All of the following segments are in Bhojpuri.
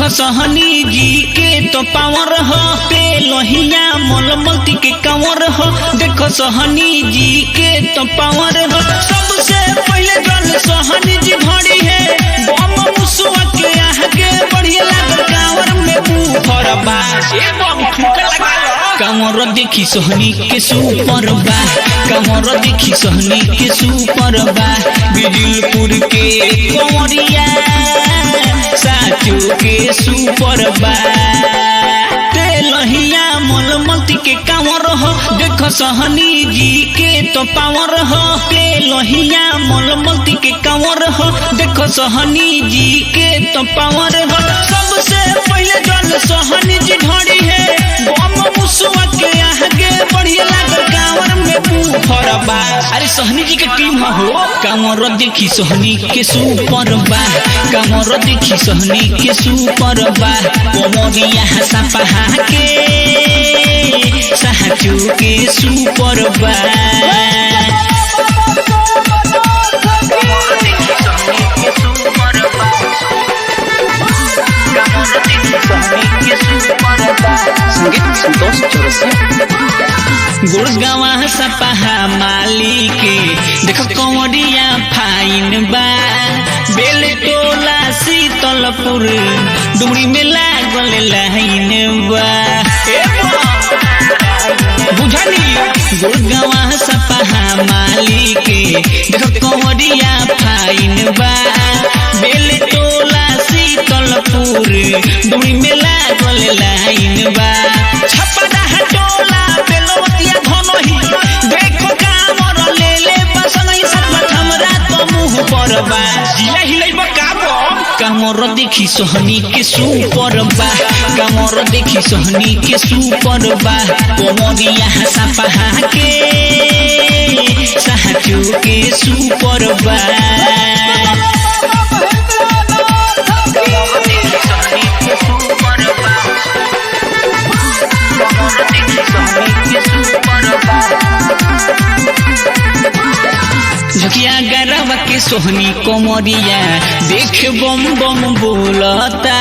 सहनी जी के तो पावर हो पे लोहिया मलमती के कंवर हो। देखो सहनी जी के तो पावर हो। सबसे पहले जल सहनी जी भरी है बम मुसुआ के आगे बढ़िया लागल कांवर में बूफर बा कांवर देखी सहनी के सुपर बा कांवर देखी सहनी के सुपर बा बिजलपुर के कंवरिया साचो के सुपर बा तेलहिया मलमती के कांवर हो। देखो सहनी जी के तो पावर हो तेलहिया मलमती के कांवर हो। देखो सहनी जी के तो पावर हो। सबसे पहले जल सहनी जी ढोड़ी है बम मुसुआ के आगे बढ़िया लागल कांवर में बूफर बा। अरे सहनी जी के टीम हो कांवर देखी सहनी के सुपर बा कांवर देखी सहनी के सुपर बा कोमरिया सपहा के साचो के सुपर बा गुड़गावा सपहा माली के देखो कंवरिया फाइन बा बेल टोला शीतलपुर डुमरी में लागल लाइन बा बुझनी गुड़गावा सपहा माली के देखो कंवरिया फाइन बा बेल टोला शीतलपुर डुमरी में लागल लाइन बा छपरा टोला बेलवतिया धनही देखो कामर ले ले बसनई सब हमरा तो मुंह पर बा जिला हिलैबा कामर देखी सहनी के सुपर बा कामर देखी सहनी के सुपर बा कोमरिया सपहा के साचो के सुपर बा झुकिया गरवा के सोहनी कोमरिया देख बम बम बोलता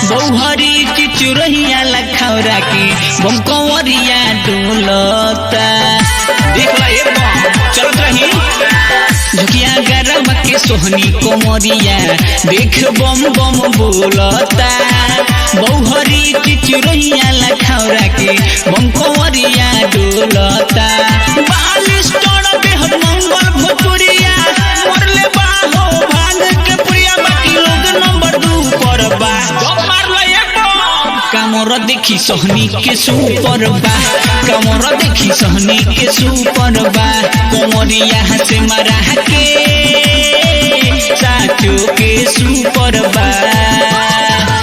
बौहरी चिचुरहिया लखौरा के बम कोमरिया डोलता देख ला ये चलत रही झुकिया गरवा के सोहनी कोमरिया देख बम बम बोलता बौहरी चिचुरहिया लखौरा के बम कोमरिया डोलता 42 टन बेहद मंगल भोजपुरिया मोरले बाहो भांग के पुरिया बाकी लोग नंबर 2 पर बा मारलो एक कामर देखी सहनी के सुपर बा कामर देखी सहनी के सुपर बा कोमरिया से मारा के साचो के सुपर बा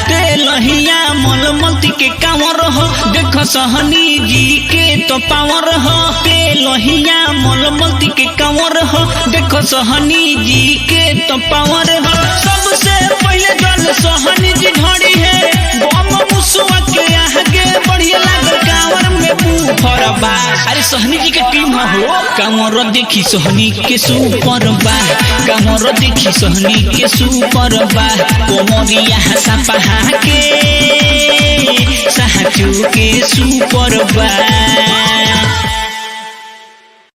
तेलहिया मलमती के कांवर हो। देखो सहनी जी के तो पावर हो तेलहिया मलमती के कांवर हो। देखो सहनी जी के तो पावर हो। सबसे पहले जल सहनी जी ढोड़ी है बम मुसुआ के आगे बढ़िया लागल कांवर में बूफर बा। अरे सहनी जी के टीम हो कांवर देखी सहनी के सुपर बा कांवर देखी सहनी के सुपर बा कोमरिया सपहा के साचो के सुपर बा।